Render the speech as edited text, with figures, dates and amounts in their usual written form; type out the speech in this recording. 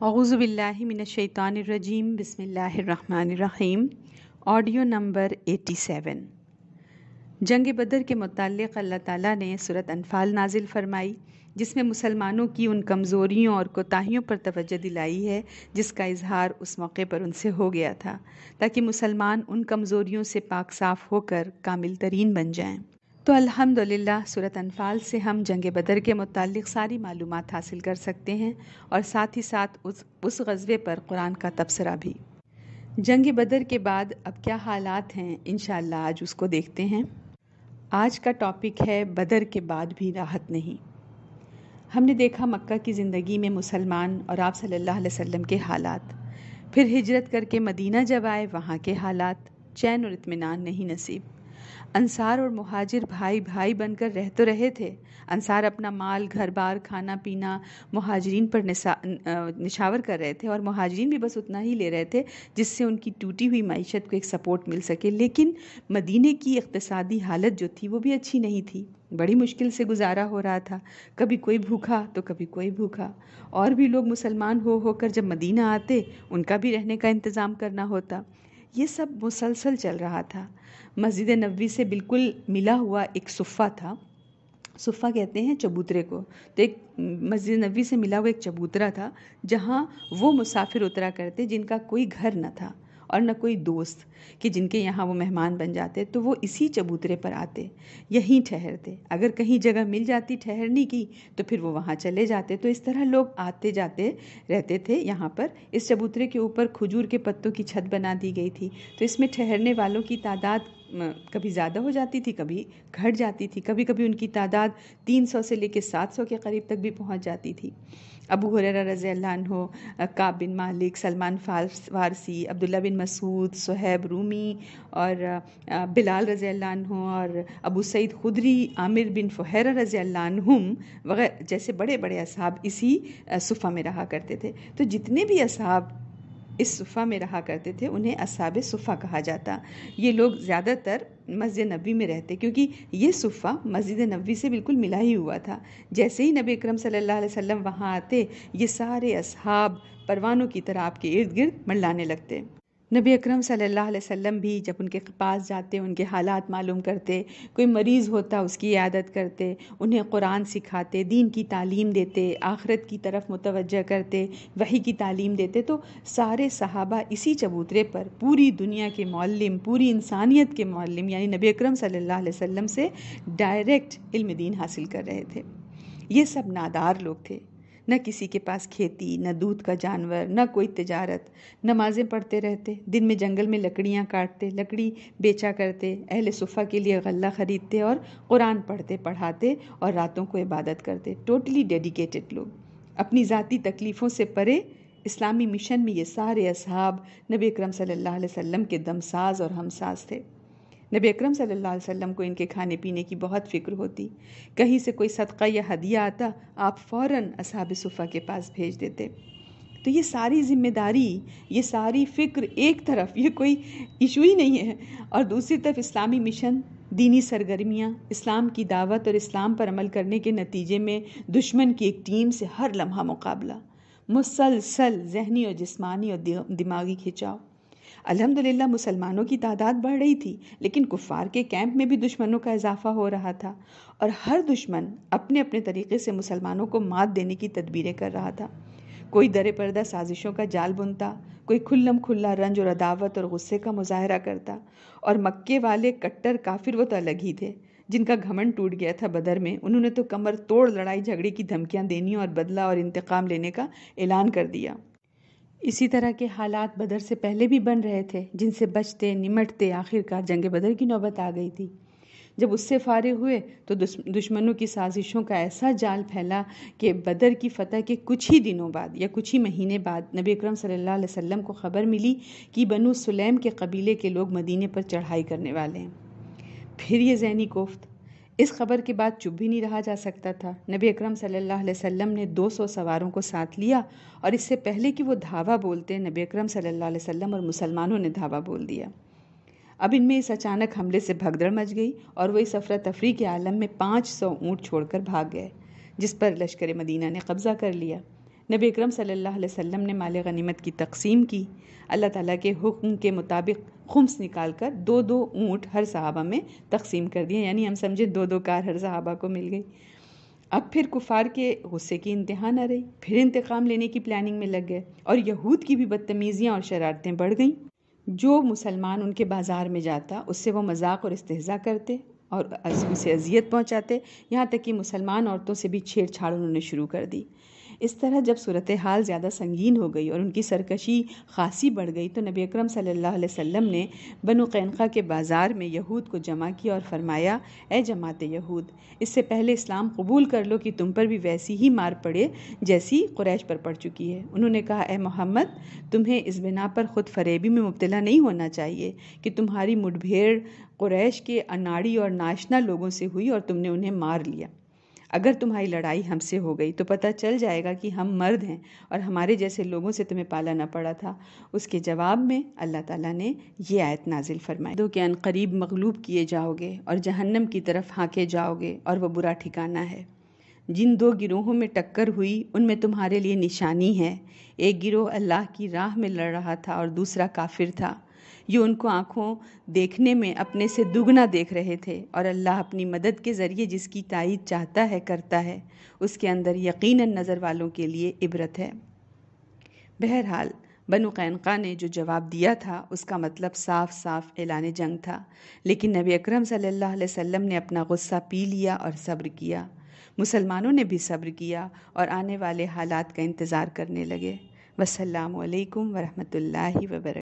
اعوذ باللہ من الشیطان الرجیم، بسم اللہ الرحمن الرحیم۔ Audio number 87۔ جنگ بدر کے متعلق اللہ تعالیٰ نے سورۃ انفال نازل فرمائی، جس میں مسلمانوں کی ان کمزوریوں اور کوتاہیوں پر توجہ دلائی ہے جس کا اظہار اس موقع پر ان سے ہو گیا تھا، تاکہ مسلمان ان کمزوریوں سے پاک صاف ہو کر کامل ترین بن جائیں۔ تو الحمدللہ سورۃ انفال سے ہم جنگ بدر کے متعلق ساری معلومات حاصل کر سکتے ہیں، اور ساتھ ہی ساتھ اس غزوے پر قرآن کا تبصرہ بھی۔ جنگ بدر کے بعد اب کیا حالات ہیں، انشاءاللہ آج اس کو دیکھتے ہیں۔ آج کا ٹاپک ہے بدر کے بعد بھی راحت نہیں۔ ہم نے دیکھا مکہ کی زندگی میں مسلمان اور آپ صلی اللہ علیہ وسلم کے حالات، پھر ہجرت کر کے مدینہ جب آئے وہاں کے حالات، چین اور اطمینان نہیں نصیب۔ انصار اور مہاجر بھائی بھائی بن کر رہ تو رہے تھے، انصار اپنا مال گھر بار کھانا پینا مہاجرین پر نشاور کر رہے تھے، اور مہاجرین بھی بس اتنا ہی لے رہے تھے جس سے ان کی ٹوٹی ہوئی معیشت کو ایک سپورٹ مل سکے۔ لیکن مدینے کی اقتصادی حالت جو تھی وہ بھی اچھی نہیں تھی، بڑی مشکل سے گزارا ہو رہا تھا، کبھی کوئی بھوکا تو کبھی کوئی بھوکا، اور بھی لوگ مسلمان ہو کر جب مدینہ آتے ان کا بھی رہنے کا انتظام کرنا ہوتا۔ یہ سب مسلسل چل رہا تھا۔ مسجد نبوی سے بالکل ملا ہوا ایک صفہ تھا، صفہ کہتے ہیں چبوترے کو، تو ایک مسجد نبوی سے ملا ہوا ایک چبوترا تھا جہاں وہ مسافر اترا کرتے جن کا کوئی گھر نہ تھا اور نہ کوئی دوست کہ جن کے یہاں وہ مہمان بن جاتے، تو وہ اسی چبوترے پر آتے، یہیں ٹھہرتے۔ اگر کہیں جگہ مل جاتی ٹھہرنے کی تو پھر وہ وہاں چلے جاتے۔ تو اس طرح لوگ آتے جاتے رہتے تھے یہاں پر۔ اس چبوترے کے اوپر کھجور کے پتوں کی چھت بنا دی گئی تھی، تو اس میں ٹھہرنے والوں کی تعداد کبھی زیادہ ہو جاتی تھی، کبھی گھٹ جاتی تھی، کبھی کبھی ان کی تعداد 300 سے لے کے 700 کے قریب تک بھی پہنچ جاتی تھی۔ ابو ہریرہ رضی اللہ عنہ، کعب بن مالک، سلمان فارسی، عبداللہ بن مسعود، صہیب رومی اور بلال رضی اللہ عنہ اور ابو سعید خدری، عامر بن فہیرہ رضی اللہ عنہم وغیرہ جیسے بڑے بڑے اصحاب اسی صفہ میں رہا کرتے تھے۔ تو جتنے بھی اصحاب اس صفہ میں رہا کرتے تھے انہیں اصحاب صفہ کہا جاتا۔ یہ لوگ زیادہ تر مسجد نبوی میں رہتے، کیونکہ یہ صفہ مسجد نبوی سے بالکل ملا ہی ہوا تھا۔ جیسے ہی نبی اکرم صلی اللہ علیہ وسلم وہاں آتے، یہ سارے اصحاب پروانوں کی طرح آپ کے ارد گرد منڈلانے لگتے۔ نبی اکرم صلی اللہ علیہ وسلم بھی جب ان کے پاس جاتے، ان کے حالات معلوم کرتے، کوئی مریض ہوتا اس کی عیادت کرتے، انہیں قرآن سکھاتے، دین کی تعلیم دیتے، آخرت کی طرف متوجہ کرتے، وحی کی تعلیم دیتے، تو سارے صحابہ اسی چبوترے پر پوری دنیا کے معلم، پوری انسانیت کے معلم یعنی نبی اکرم صلی اللہ علیہ وسلم سے ڈائریکٹ علم دین حاصل کر رہے تھے۔ یہ سب نادار لوگ تھے، نہ کسی کے پاس کھیتی، نہ دودھ کا جانور، نہ کوئی تجارت، نمازیں پڑھتے رہتے، دن میں جنگل میں لکڑیاں کاٹتے، لکڑی بیچا کرتے، اہل صفہ کے لیے غلہ خریدتے اور قرآن پڑھتے پڑھاتے اور راتوں کو عبادت کرتے۔ ٹوٹلی ڈیڈیکیٹڈ لوگ، اپنی ذاتی تکلیفوں سے پرے۔ اسلامی مشن میں یہ سارے اصحاب نبی اکرم صلی اللہ علیہ وسلم کے دمساز اور ہمساز تھے۔ نبی اکرم صلی اللہ علیہ وسلم کو ان کے کھانے پینے کی بہت فکر ہوتی، کہیں سے کوئی صدقہ یا ہدیہ آتا آپ فوراً اصحاب صفہ کے پاس بھیج دیتے۔ تو یہ ساری ذمہ داری، یہ ساری فکر ایک طرف، یہ کوئی ایشو ہی نہیں ہے، اور دوسری طرف اسلامی مشن، دینی سرگرمیاں، اسلام کی دعوت اور اسلام پر عمل کرنے کے نتیجے میں دشمن کی ایک ٹیم سے ہر لمحہ مقابلہ، مسلسل ذہنی اور جسمانی اور دماغی کھنچاؤ۔ الحمدللہ مسلمانوں کی تعداد بڑھ رہی تھی، لیکن کفار کے کیمپ میں بھی دشمنوں کا اضافہ ہو رہا تھا، اور ہر دشمن اپنے اپنے طریقے سے مسلمانوں کو مات دینے کی تدبیریں کر رہا تھا۔ کوئی در پردہ سازشوں کا جال بنتا، کوئی کھلم کھلا رنج اور عداوت اور غصے کا مظاہرہ کرتا، اور مکے والے کٹر کافر وہ تو الگ ہی تھے جن کا گھمنڈ ٹوٹ گیا تھا بدر میں۔ انہوں نے تو کمر توڑ لڑائی جھگڑے کی دھمکیاں دینی اور بدلہ اور انتقام لینے کا اعلان کر دیا۔ اسی طرح کے حالات بدر سے پہلے بھی بن رہے تھے، جن سے بچتے نمٹتے آخرکار جنگ بدر کی نوبت آ گئی تھی۔ جب اس سے فارغ ہوئے تو دشمنوں کی سازشوں کا ایسا جال پھیلا کہ بدر کی فتح کے کچھ ہی دنوں بعد یا کچھ ہی مہینے بعد نبی اکرم صلی اللہ علیہ وسلم کو خبر ملی کہ بنو سلیم کے قبیلے کے لوگ مدینے پر چڑھائی کرنے والے ہیں۔ پھر یہ ذہنی کوفت، اس خبر کے بعد چپ بھی نہیں رہا جا سکتا تھا۔ نبی اکرم صلی اللہ علیہ وسلم نے 200 سواروں کو ساتھ لیا، اور اس سے پہلے کہ وہ دھاوا بولتے نبی اکرم صلی اللہ علیہ وسلم اور مسلمانوں نے دھاوا بول دیا۔ اب ان میں اس اچانک حملے سے بھگدڑ مچ گئی، اور وہ اس افراتفری کے عالم میں 500 اونٹ چھوڑ کر بھاگ گئے، جس پر لشکر مدینہ نے قبضہ کر لیا۔ نبی اکرم صلی اللہ علیہ وسلم نے مال غنیمت کی تقسیم کی۔ اللہ تعالیٰ کے حکم کے مطابق خمس نکال کر 2 اونٹ ہر صحابہ میں تقسیم کر دیے، یعنی ہم سمجھے 2 کار ہر صحابہ کو مل گئی۔ اب پھر کفار کے غصے کی انتہا نہ رہی، پھر انتقام لینے کی پلاننگ میں لگ گئے، اور یہود کی بھی بدتمیزیاں اور شرارتیں بڑھ گئیں۔ جو مسلمان ان کے بازار میں جاتا اس سے وہ مذاق اور استہزاء کرتے اور اسے اذیت پہنچاتے، یہاں تک کہ مسلمان عورتوں سے بھی چھیڑ چھاڑ انہوں نے شروع کر دی۔ اس طرح جب صورتحال زیادہ سنگین ہو گئی اور ان کی سرکشی خاصی بڑھ گئی تو نبی اکرم صلی اللہ علیہ وسلم نے بنو قینقاع کے بازار میں یہود کو جمع کیا اور فرمایا، اے جماعت یہود، اس سے پہلے اسلام قبول کر لو کہ تم پر بھی ویسی ہی مار پڑے جیسی قریش پر پڑ چکی ہے۔ انہوں نے کہا، اے محمد، تمہیں اس بنا پر خود فریبی میں مبتلا نہیں ہونا چاہیے کہ تمہاری مٹ بھیڑ قریش کے اناڑی اور ناشنا لوگوں سے ہوئی اور تم نے انہیں مار لیا۔ اگر تمہاری لڑائی ہم سے ہو گئی تو پتہ چل جائے گا کہ ہم مرد ہیں اور ہمارے جیسے لوگوں سے تمہیں پالا نہ پڑا تھا۔ اس کے جواب میں اللہ تعالیٰ نے یہ آیت نازل فرمائی، کہ ان قریب مغلوب کیے جاؤ گے اور جہنم کی طرف ہانکے جاؤ گے اور وہ برا ٹھکانہ ہے۔ جن 2 گروہوں میں ٹکر ہوئی ان میں تمہارے لیے نشانی ہے۔ ایک گروہ اللہ کی راہ میں لڑ رہا تھا اور دوسرا کافر تھا۔ یہ ان کو آنکھوں دیکھنے میں اپنے سے دگنا دیکھ رہے تھے، اور اللہ اپنی مدد کے ذریعے جس کی تائید چاہتا ہے کرتا ہے، اس کے اندر یقیناً نظر والوں کے لیے عبرت ہے۔ بہرحال بنو قینقاع نے جو جواب دیا تھا اس کا مطلب صاف صاف اعلان جنگ تھا، لیکن نبی اکرم صلی اللہ علیہ وسلم نے اپنا غصہ پی لیا اور صبر کیا۔ مسلمانوں نے بھی صبر کیا اور آنے والے حالات کا انتظار کرنے لگے۔ والسلام علیکم ورحمۃ اللہ وبرکاتہ۔